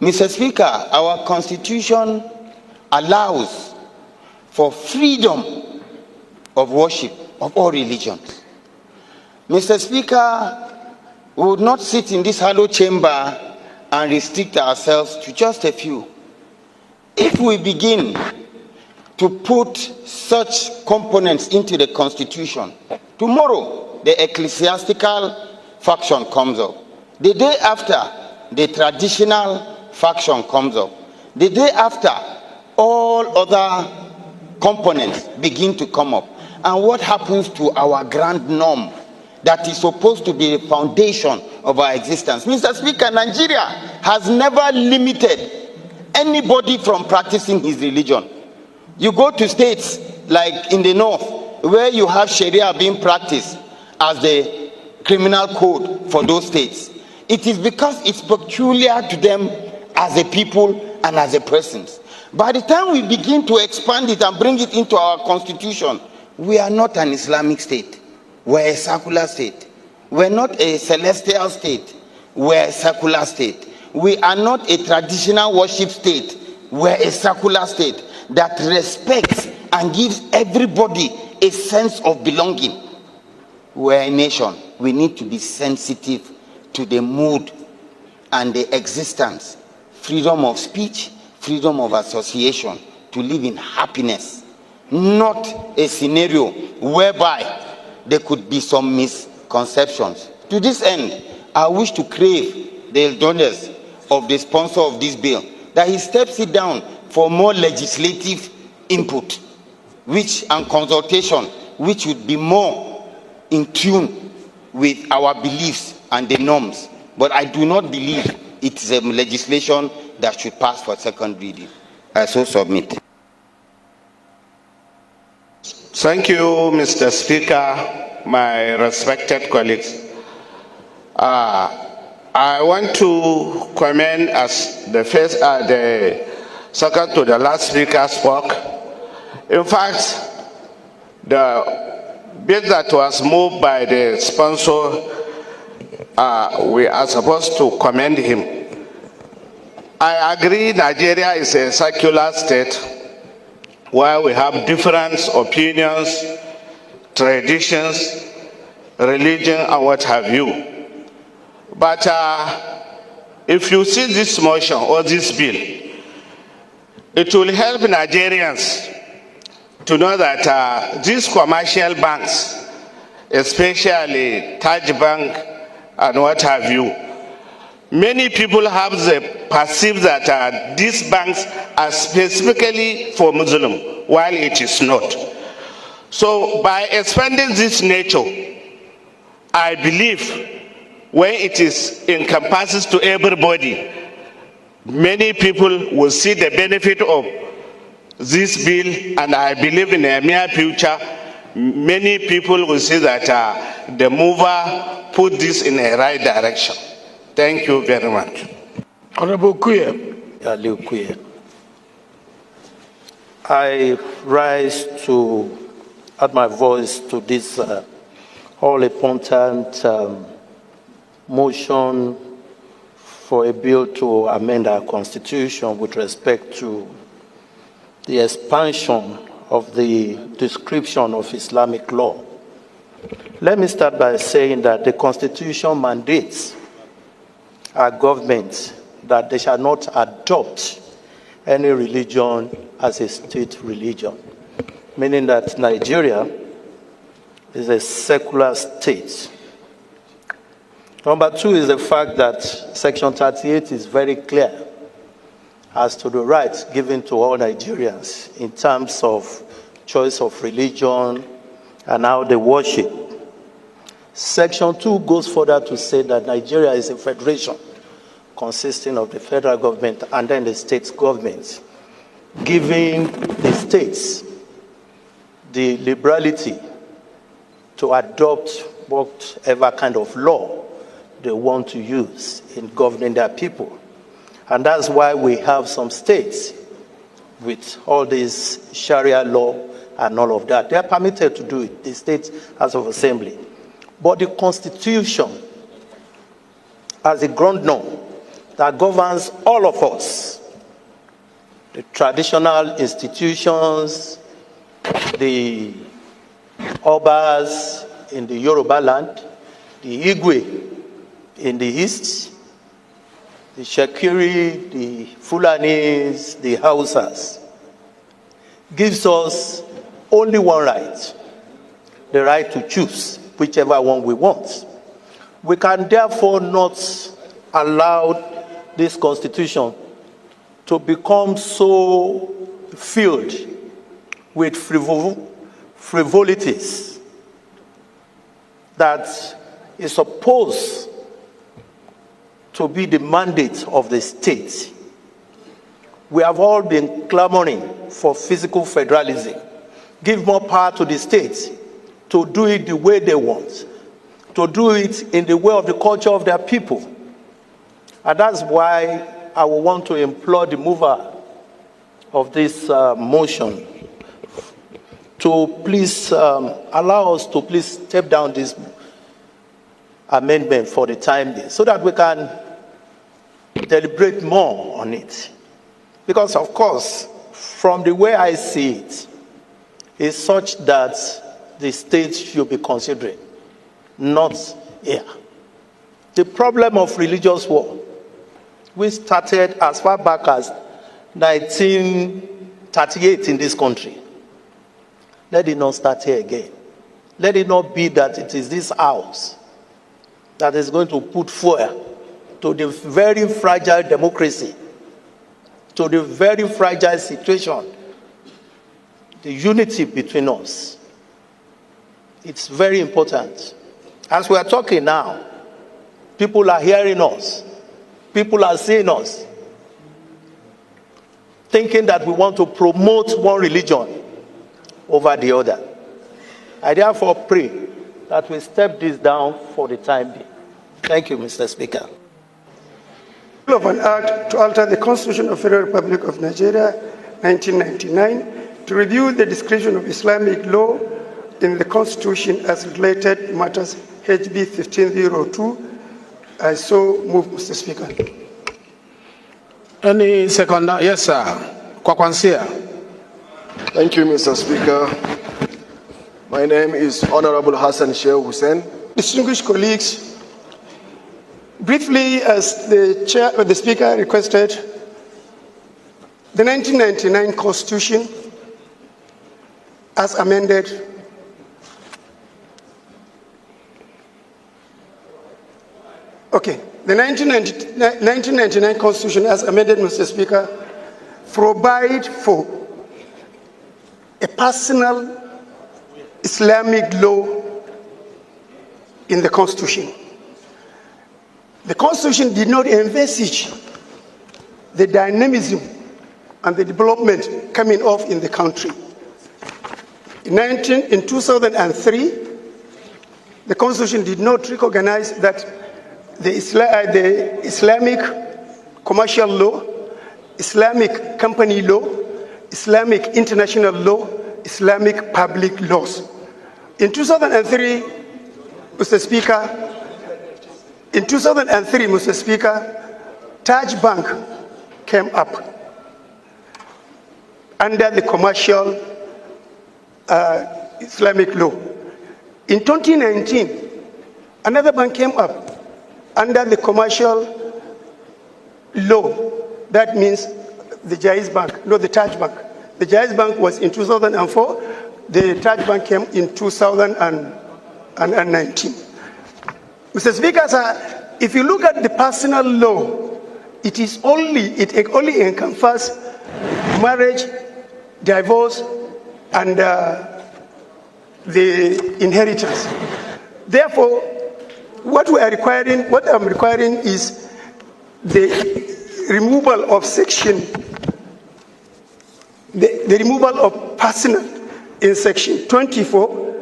Mr. Speaker, our Constitution allows for freedom of worship of all religions. Mr. Speaker, we would not sit in this hollow chamber and restrict ourselves to just a few. If we begin to put such components into the Constitution, tomorrow the ecclesiastical faction comes up. The day after, the traditional faction comes up. The day after, all other components begin to come up. And what happens to our grand norm that is supposed to be the foundation of our existence? Mr. Speaker, Nigeria has never limited anybody from practicing his religion. You go to states like in the north, where you have Sharia being practiced as the criminal code for those states. It is because it's peculiar to them as a people and as a persons. By the time we begin to expand it and bring it into our constitution, we are not an Islamic state. We're a secular state. We're not a celestial state. We're a secular state. We are not a traditional worship state. We're a secular state that respects and gives everybody a sense of belonging. We're a nation. We need to be sensitive to the mood and the existence, freedom of speech, freedom of association, to live in happiness, not a scenario whereby there could be some misconceptions. To this end, I wish to crave the indulgence of the sponsor of this bill that he steps it down for more legislative input, and consultation, which would be more in tune with our beliefs and the norms. But I do not believe it is a legislation that should pass for second reading. I so submit. Thank you, Mr. Speaker, my respected colleagues. I want to comment as the second to the last speaker spoke. In fact, the bill that was moved by the sponsor, we are supposed to commend him. I agree Nigeria is a secular state where we have different opinions, traditions, religion, and what have you. But if you see this motion or this bill, it will help Nigerians to know that these commercial banks, especially Taj Bank and what have you, many people have perceived that these banks are specifically for Muslim, while it is not. So by expanding this nature, I believe when it is encompasses to everybody, many people will see the benefit of this bill, and I believe in the near future, many people will see that the mover put this in a right direction. Thank you very much. Honorable Kuye. I rise to add my voice to this all-important motion for a bill to amend our constitution with respect to the expansion of the description of Islamic law. Let me start by saying that the constitution mandates our government that they shall not adopt any religion as a state religion, meaning that Nigeria is a secular state. Number two is the fact that Section 38 is very clear as to the rights given to all Nigerians in terms of choice of religion and how they worship. Section 2 goes further to say that Nigeria is a federation consisting of the federal government and then the state governments, giving the states the liberality to adopt whatever kind of law they want to use in governing their people. And that's why we have some states with all this Sharia law and all of that. They are permitted to do it, the State House of Assembly. But the Constitution, as a ground norm, that governs all of us. The traditional institutions, the Obas in the Yoruba land, the Igwe in the east, the Shekiri, the Fulanis, the Hausas, gives us only one right, the right to choose whichever one we want. We can therefore not allow this constitution to become so filled with frivolities that is supposed to be the mandate of the state. We have all been clamoring for physical federalism. Give more power to the states to do it the way they want, to do it in the way of the culture of their people. And that's why I will want to implore the mover of this motion to please allow us to please step down this amendment for the time being so that we can deliberate more on it. Because, of course, from the way I see it, it's such that the state should be considering, not here. The problem of religious war, we started as far back as 1938 in this country. Let it not start here again. Let it not be that it is this house that is going to put fuel to the very fragile democracy, to the very fragile situation, the unity between us. It's very important. As we are talking now, people are hearing us. People are seeing us, thinking that we want to promote one religion over the other. I therefore pray that we step this down for the time being. Thank you, Mr. Speaker. Of an act to alter the Constitution of the Federal Republic of Nigeria, 1999, to review the description of Islamic law in the Constitution as related matters, HB 1502. I so move, Mr. Speaker. Any second? Yes, sir. Kwakwansia. Thank you, Mr. Speaker. My name is Honorable Hassan Sheikh Hussein. Distinguished colleagues, briefly, as the Speaker requested, the 1999 Constitution, as amended, the 1999 Constitution, as amended, Mr. Speaker, provide for a personal Islamic law in the Constitution. The Constitution did not envisage the dynamism and the development coming off in the country. In 2003, the Constitution did not recognize that the Islamic commercial law, Islamic company law, Islamic international law, Islamic public laws. In 2003, Mr. Speaker, Taj Bank came up under the commercial Islamic law. In 2019, another bank came up under the commercial law. That means the Jaiz Bank, not the Taj Bank. The Jaiz Bank was in 2004. The Taj Bank came in 2019. Mr. Speaker, sir, if you look at the personal law, it only encompasses marriage, divorce, and the inheritance. Therefore, what I'm requiring is the removal of the removal of personal in section 24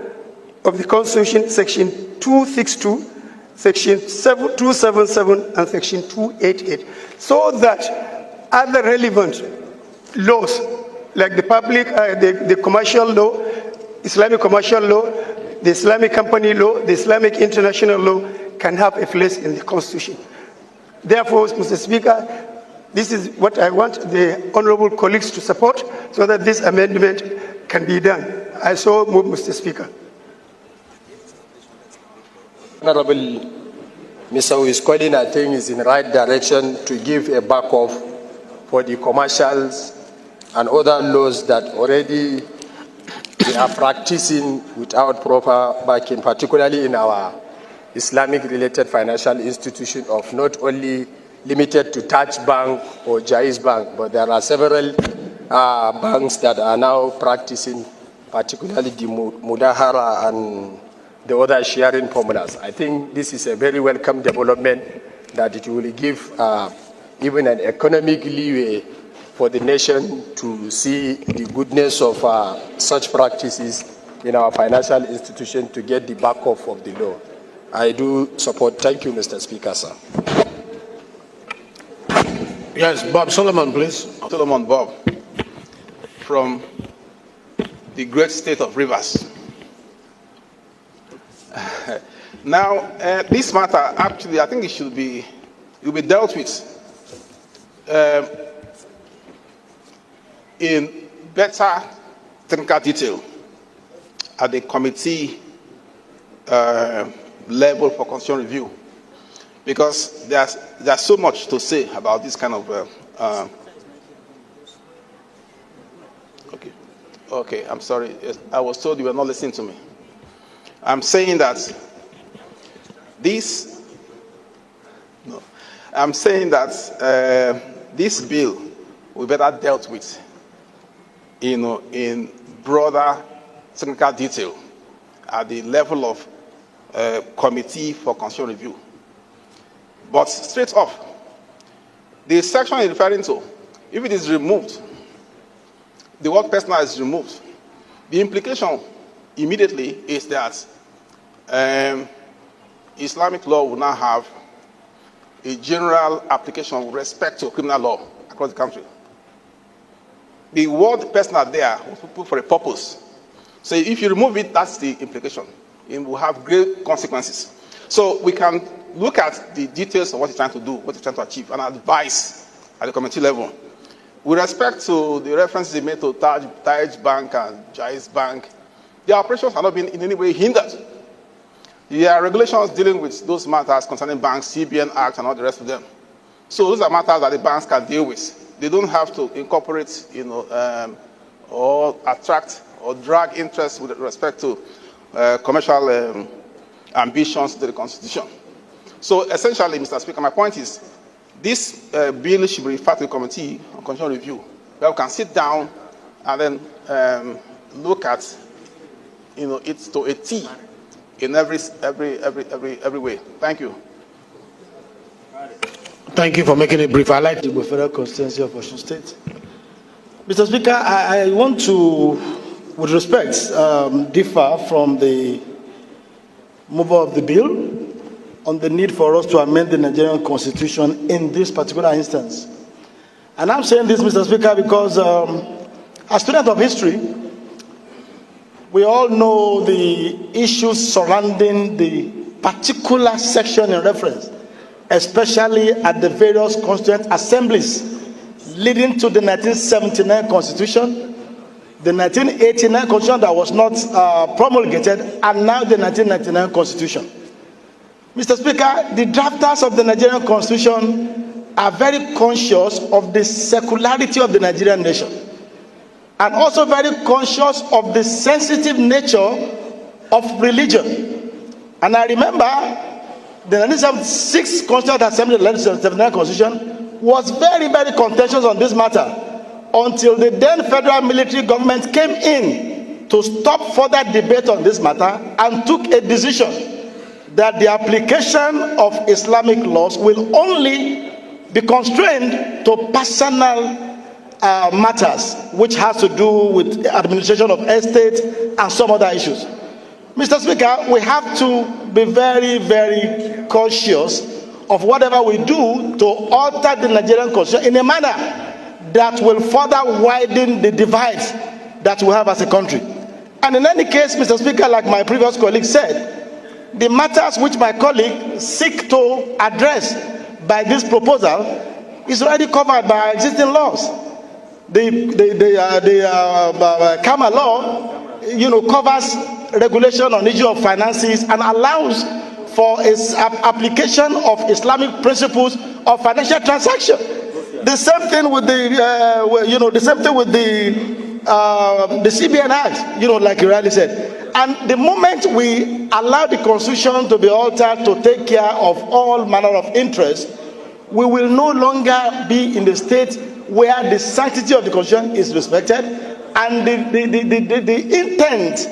of the Constitution, section 262, section 277, and section 288, so that other relevant laws like the the commercial law, Islamic commercial law, the Islamic company law, the Islamic international law can have a place in the Constitution. Therefore, Mr. Speaker, this is what I want the honorable colleagues to support so that this amendment can be done. I so move, Mr. Speaker. Honorable Mr. Wiskordin, I think, is in the right direction to give a backup for the commercials and other laws that already we are practicing without proper backing, particularly in our Islamic-related financial institution of not only limited to Taj Bank or Jaiz Bank, but there are several banks that are now practicing, particularly the Mudahara and the other sharing formulas. I think this is a very welcome development that it will give even an economic leeway for the nation to see the goodness of such practices in our financial institution to get the backup of the law. I do support. Thank you, Mr. Speaker, sir. Yes, Bob Solomon, please. Solomon Bob, from the great state of Rivers. Now, this matter, actually, I think it should be, dealt with in better technical detail at the committee level for constitutional review, because there's so much to say about this kind of. Okay, I'm sorry. I was told you were not listening to me. I'm saying that this bill will be better dealt with, in broader technical detail at the level of committee for constitutional review. But straight off, the section is referring to, if it is removed, the word personal is removed, the implication immediately is that Islamic law will now have a general application with respect to criminal law across the country. The word personal there was put for a purpose. So if you remove it, that's the implication. It will have great consequences. So we can look at the details of what you're trying to do, what you're trying to achieve, and advise at the committee level. With respect to the references made to Taj Bank and Jaiz Bank, their operations have not been in any way hindered. There are regulations dealing with those matters concerning banks, CBN Act, and all the rest of them. So those are matters that the banks can deal with. They don't have to incorporate, or attract or drag interest with respect to commercial ambitions to the Constitution. So essentially, Mr. Speaker, my point is, this bill should be referred to the Committee on Constitutional Review, where we can sit down and then look at, it to a T in every way. Thank you. Thank you for making it brief. I like the Federal Constituency of Osun State. Mr. Speaker, I want to, with respect, differ from the mover of the bill on the need for us to amend the Nigerian Constitution in this particular instance. And I'm saying this, Mr. Speaker, because as students of history, we all know the issues surrounding the particular section in reference, especially at the various constituent assemblies leading to the 1979 Constitution, the 1989 Constitution that was not promulgated, and now the 1999 Constitution. Mr. Speaker, the drafters of the Nigerian Constitution are very conscious of the secularity of the Nigerian nation, and also very conscious of the sensitive nature of religion. And I remember the 1976 Constituent Assembly, the 1979 Constitution, was very, very contentious on this matter until the then federal military government came in to stop further debate on this matter and took a decision that the application of Islamic laws will only be constrained to personal matters, which has to do with administration of estate and some other issues. Mr. Speaker, we have to be very, very cautious of whatever we do to alter the Nigerian Constitution in a manner that will further widen the divide that we have as a country. And in any case, Mr. Speaker, like my previous colleague said, the matters which my colleague seek to address by this proposal is already covered by existing laws. The Kama law, covers regulation on issue of finances and allows for its application of Islamic principles of financial transaction. The same thing with the CBN Act, like you rightly said. And the moment we allow the Constitution to be altered to take care of all manner of interest, we will no longer be in the state where the sanctity of the Constitution is respected, and the intent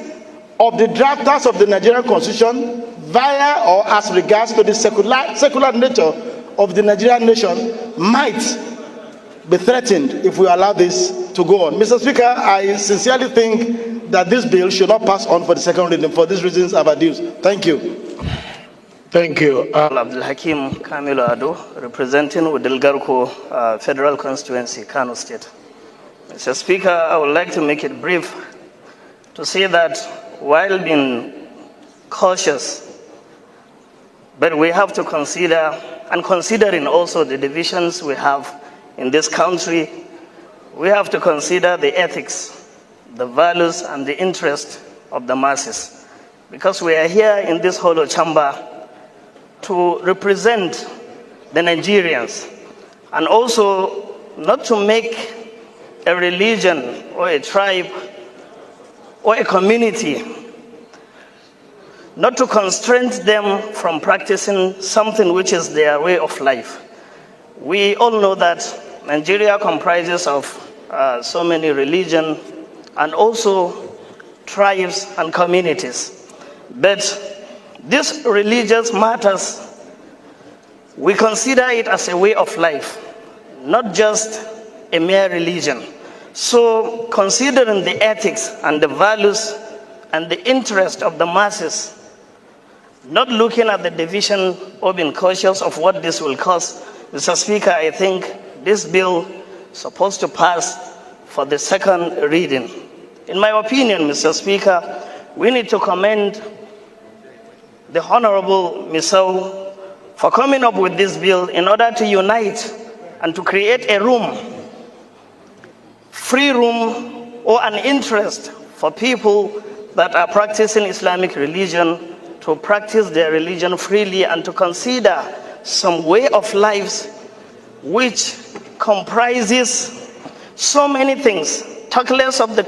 of the drafters of the Nigerian Constitution via or as regards to the secular nature of the Nigerian nation might be threatened if we allow this to go on. Mr. Speaker, I sincerely think that this bill should not pass on for the second reading. For these reasons I've adduced. Thank you. Thank you. Abdul Hakim Kamilo Ado, representing Udilgarko Federal Constituency, Kano State. Mr. Speaker, I would like to make it brief to say that while being cautious, but we have to consider, and considering also the divisions we have in this country, we have to consider the ethics, the values, and the interest of the masses. Because we are here in this hollow chamber to represent the Nigerians, and also not to make a religion or a tribe or a community, not to constrain them from practicing something which is their way of life. We all know that Nigeria comprises of so many religions and also tribes and communities. But these religious matters, we consider it as a way of life, not just a mere religion. So considering the ethics and the values and the interest of the masses, not looking at the division or being cautious of what this will cost, Mr. Speaker, I think this bill is supposed to pass for the second reading. In my opinion, Mr. Speaker, we need to commend the Honorable Misau for coming up with this bill in order to unite and to create a room, free room, or an interest for people that are practicing Islamic religion to practice their religion freely and to consider some way of life which comprises so many things. Talk less of the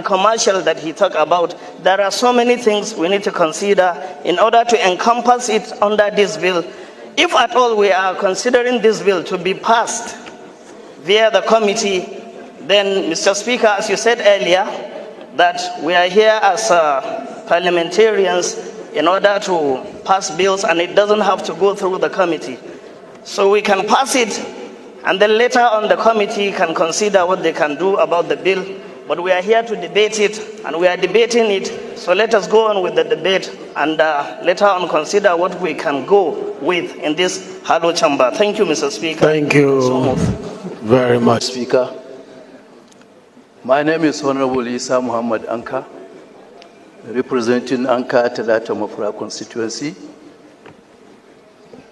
commercial that he talked about. There are so many things we need to consider in order to encompass it under this bill. If at all we are considering this bill to be passed via the committee, then, Mr. Speaker, as you said earlier, that we are here as parliamentarians in order to pass bills, and it doesn't have to go through the committee. So we can pass it, and then later on the committee can consider what they can do about the bill. But we are here to debate it, and we are debating it. So let us go on with the debate, and later on consider what we can go with in this hollow chamber. Thank you, Mr. Speaker. Thank you so very much. Speaker. My name is Honorable Isa Muhammad Anka, representing Anka Talata Mafra constituency.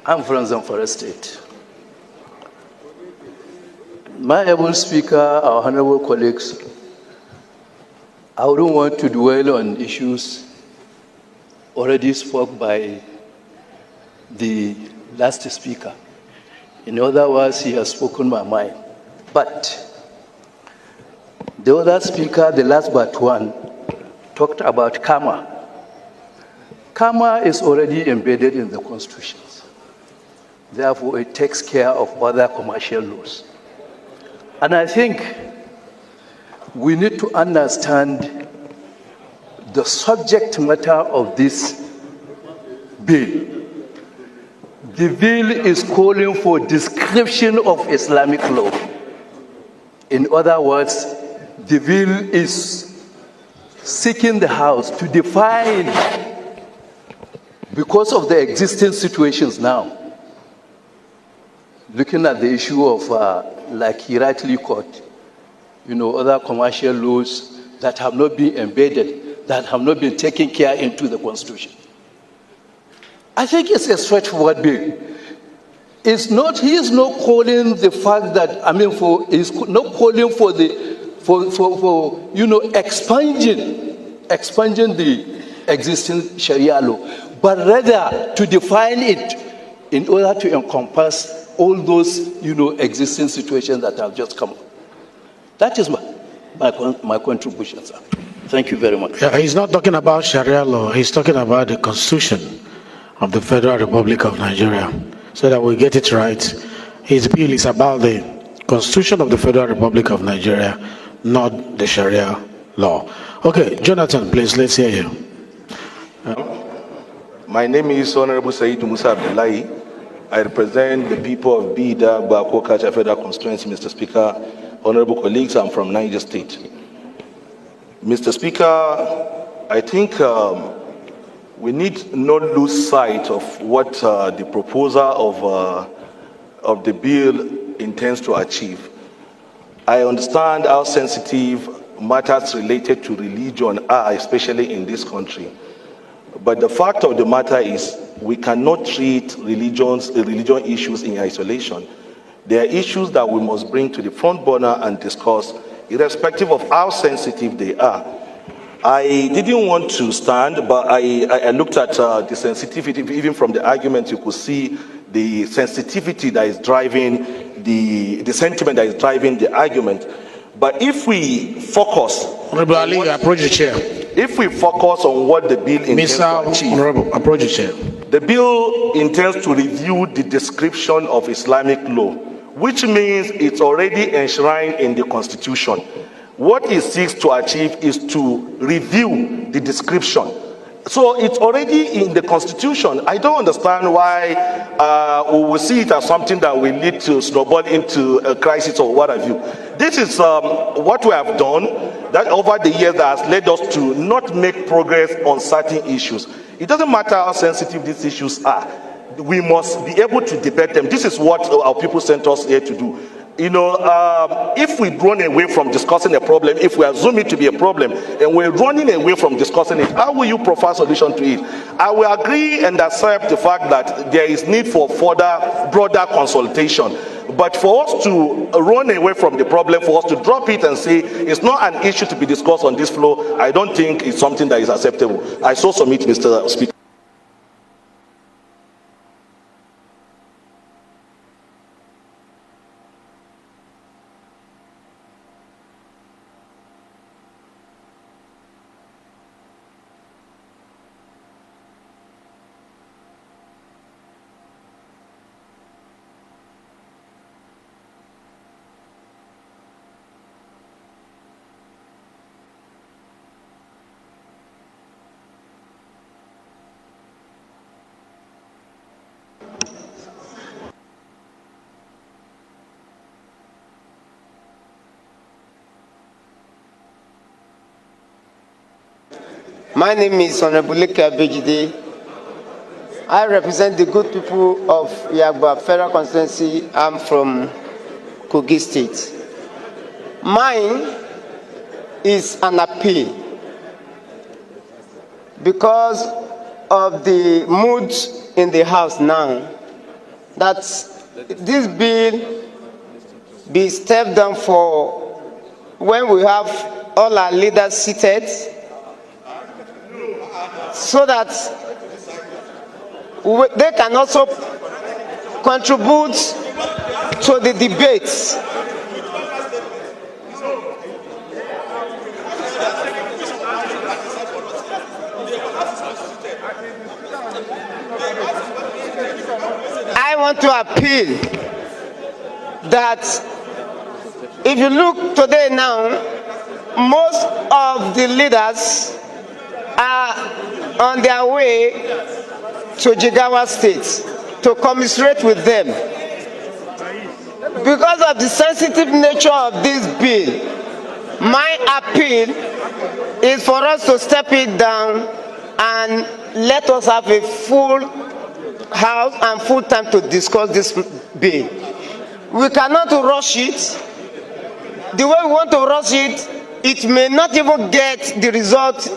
I'm from Zamfara State. My able speaker, our honorable colleagues, I wouldn't want to dwell on issues already spoke by the last speaker. In other words, he has spoken my mind. But the other speaker, the last but one, talked about Kama. Kama is already embedded in the constitutions. Therefore, it takes care of other commercial laws. And I think we need to understand the subject matter of this bill. The bill is calling for description of Islamic law. In other words, the bill is seeking the House to define, because of the existing situations now, looking at the issue of, like he rightly quoted, other commercial laws that have not been embedded, that have not been taken care into the Constitution. I think it's a straightforward bill. It's not, he is not calling the fact that, I mean, he's not calling for expunging the existing Sharia law, but rather to define it in order to encompass all those, existing situations that have just come up. That is my contribution, sir. Thank you very much. Yeah, he's not talking about Sharia law. He's talking about the Constitution of the Federal Republic of Nigeria. So that we get it right, his bill is about the Constitution of the Federal Republic of Nigeria, not the Sharia law. Okay, Jonathan, please, let's hear you. My name is Honorable Said Musa Abdullahi. I represent the people of Bida, Bako, Kacha Federal Constituency, Mr. Speaker. Honorable colleagues, I'm from Niger State. Mr. Speaker, I think we need not lose sight of what the proposer of the bill intends to achieve. I understand how sensitive matters related to religion are, especially in this country. But the fact of the matter is we cannot treat religion issues in isolation. There are issues that we must bring to the front burner and discuss, irrespective of how sensitive they are. I didn't want to stand, but I looked at the sensitivity. Even from the argument, you could see the sensitivity that is driving the sentiment that is driving the argument. But if we focus, Honorable Ali, approach the chair. If we focus on what the bill intends to achieve, Honorable, approach the chair. The bill intends to review the description of Islamic law, which means it's already enshrined in the Constitution. What it seeks to achieve is to review the description. So it's already in the Constitution. I don't understand why we will see it as something that will lead to snowball into a crisis or what have you. This is what we have done that over the years that has led us to not make progress on certain issues. It doesn't matter how sensitive these issues are. We must be able to debate them. This is what our people sent us here to do. If we run away from discussing a problem, if we assume it to be a problem, and we're running away from discussing it, how will you provide a solution to it? I will agree and accept the fact that there is need for further, broader consultation. But for us to run away from the problem, for us to drop it and say it's not an issue to be discussed on this floor, I don't think it's something that is acceptable. I so submit, Mr. Speaker. My name is Honorable Leke Abejide. I represent the good people of Yagba Federal Constituency. I'm from Kogi State. Mine is an appeal because of the mood in the House now, that this bill be stepped down for when we have all our leaders seated, so that they can also contribute to the debates. I want to appeal that if you look today now, most of the leaders are on their way to Jigawa State to commiserate with them. Because of the sensitive nature of this bill, my appeal is for us to step it down and let us have a full house and full time to discuss this bill. We cannot rush it. The way we want to rush it, it may not even get the result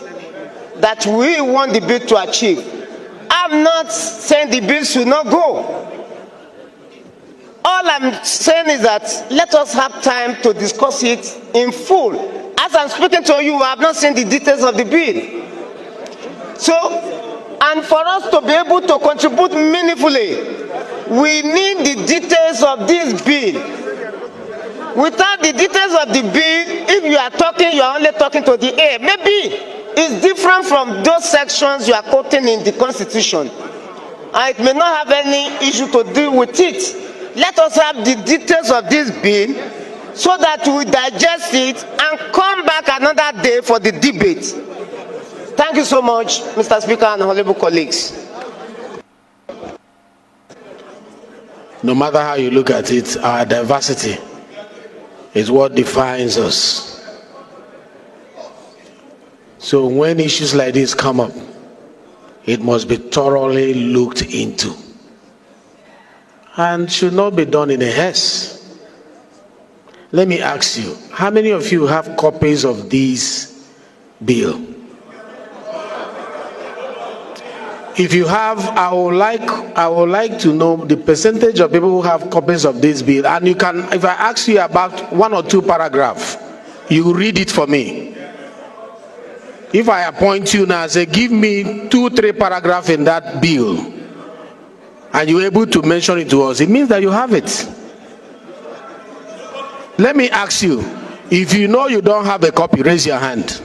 that we want the bill to achieve. I'm not saying the bill should not go, All I'm saying is that let us have time to discuss it in full. As I'm speaking to you, I have not seen the details of the bill. So, and for us to be able to contribute meaningfully, we need the details of this bill. Without the details of the bill, if you are talking, you are only talking to the air. Maybe it's different from those sections you are quoting in the Constitution. And it may not have any issue to deal with it. Let us have the details of this bill so that we digest it and come back another day for the debate. Thank you so much, Mr. Speaker and honorable colleagues. No matter how you look at it, our diversity is what defines us. So when issues like this come up, it must be thoroughly looked into and should not be done in a haste. Let me ask you, how many of you have copies of this bill? If you have, I would like to know the percentage of people who have copies of this bill. And you can, if I ask you about 1 or 2 paragraphs, you read it for me. If I appoint you now and say, give me 2 or 3 paragraphs in that bill, and you're able to mention it to us, it means that you have it. Let me ask you, if you know you don't have a copy, raise your hand.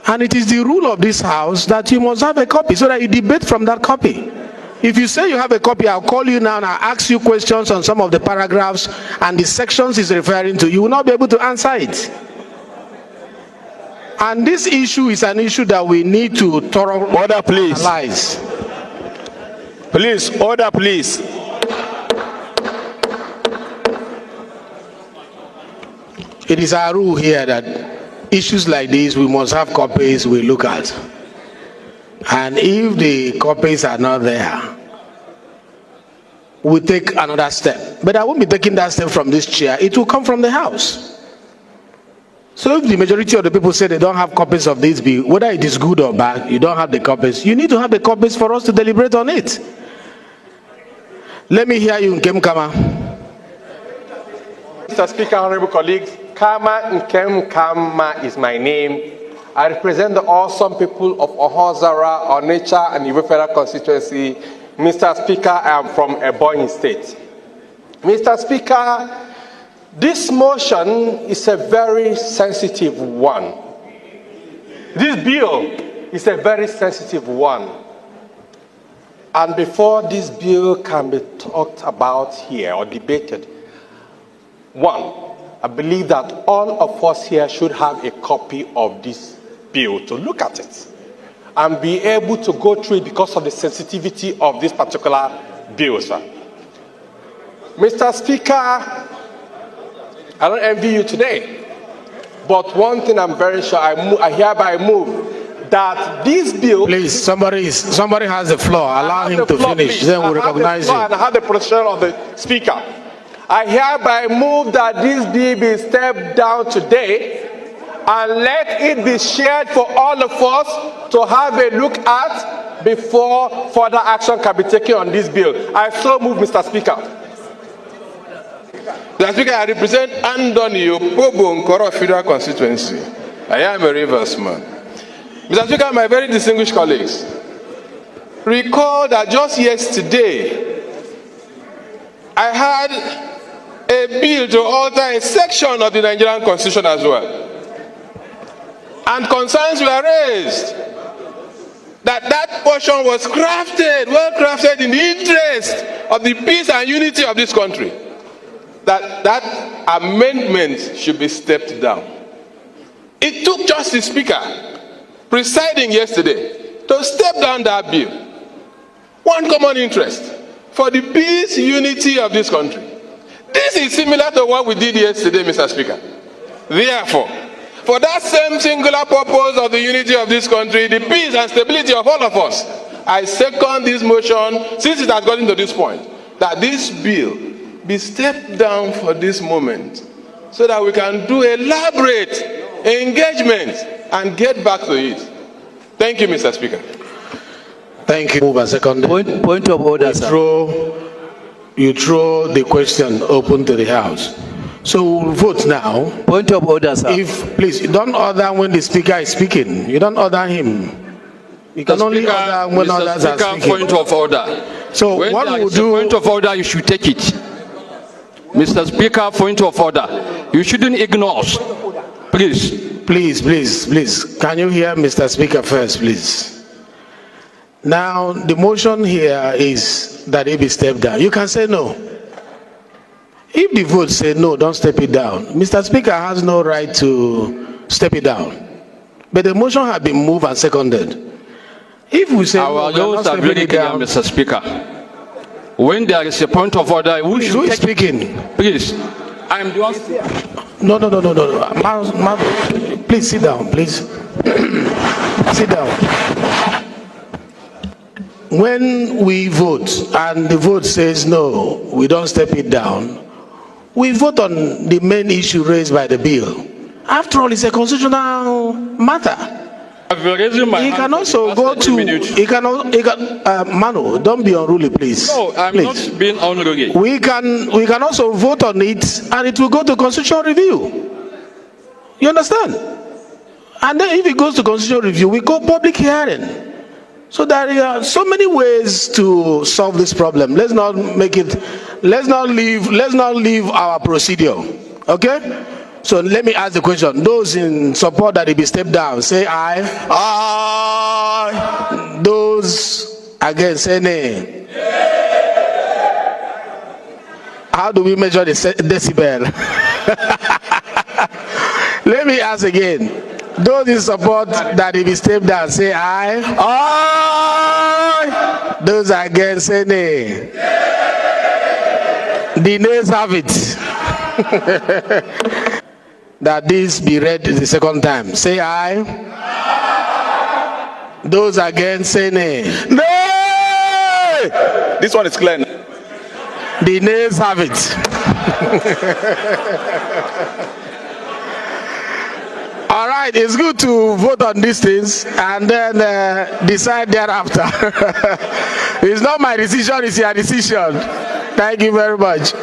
And it is the rule of this house that you must have a copy so that you debate from that copy. If you say you have a copy, I'll call you now and I'll ask you questions on some of the paragraphs and the sections he's referring to. You will not be able to answer it. And this issue is an issue that we need to thoroughly analyze. Please, order please. It is our rule here that issues like this, we must have copies we look at. And if the copies are not there, we take another step. But I won't be taking that step from this chair. It will come from the house. So if the majority of the people say they don't have copies of this bill, whether it is good or bad, you don't have the copies, you need to have the copies for us to deliberate on it. Let me hear you, Nkem Kama. Mr. Speaker, honorable colleagues, Kama Nkem Kama is my name. I represent the awesome people of Ohozara, Onitsha, and Iwo Federal constituency. Mr. Speaker, I am from Ebonyi State. Mr. Speaker, this motion is a very sensitive one. This bill is a very sensitive one. And before this bill can be talked about here or debated, one, I believe that all of us here should have a copy of this bill to look at it and be able to go through it because of the sensitivity of this particular bill, sir. Mr. Speaker, I don't envy you today, but one thing I'm very sure, I hereby move that this bill... Please, somebody has the floor. Allow him to finish, then we'll recognize you. And I have the position of the Speaker. I hereby move that this bill be stepped down today and let it be shared for all of us to have a look at before further action can be taken on this bill. I so move, Mr. Speaker. Mr. Speaker, I represent Andoni Opobo Nkoro Federal constituency. I am a Rivers man. Mr. Speaker, my very distinguished colleagues, recall that just yesterday I had a bill to alter a section of the Nigerian Constitution as well. And concerns were raised that portion was crafted, well crafted in the interest of the peace and unity of this country. That amendment should be stepped down. It took Justice Speaker presiding yesterday to step down that bill. One common interest for the peace, unity of this country. This is similar to what we did yesterday, Mr. Speaker. Therefore, for that same singular purpose of the unity of this country, the peace and stability of all of us, I second this motion, since it has gotten to this point, that this bill be stepped down for this moment so that we can do elaborate engagement and get back to it. Thank you, Mr. Speaker. Thank you. Move a second. Point of order, sir. You throw the question open to the House. So we'll vote now. Point of order, sir. Please, you don't order when the speaker is speaking. You don't order him. You can only order when others are speaking. Point of order. So when what we'll do... Point of order, you should take it. Mr. Speaker, point of order. You shouldn't ignore us. Please. Please. Can you hear Mr. Speaker first, please? Now, the motion here is that it be stepped down. You can say no. If the vote say no, don't step it down. Mr. Speaker has no right to step it down. But the motion has been moved and seconded. If we say our no, laws are very clear, Mr. Speaker. When there is a point of order, we should take speaking. Please. I am the one. No. Please sit down, please. Sit down. When we vote and the vote says no, we don't step it down, we vote on the main issue raised by the bill. After all, it's a constitutional matter. He can also go to. Manu, don't be unruly, please. No, I'm not being unruly. We can also vote on it, and it will go to constitutional review. You understand? And then if it goes to constitutional review, we go public hearing. So there are so many ways to solve this problem. Let's not leave our procedure. Okay? So let me ask the question. Those in support that it be stepped down, say aye. Aye. Those against, say nay. How do we measure the decibel? Let me ask again. Those in support that it be stepped down, say aye. Aye. Those against, say nay. The nays have it. That this be read the second time. Say aye. Aye. Those against, say nay. Nay! This one is clear. The nays have it. All right, it's good to vote on these things and then decide thereafter. It's not my decision, it's your decision. Thank you very much.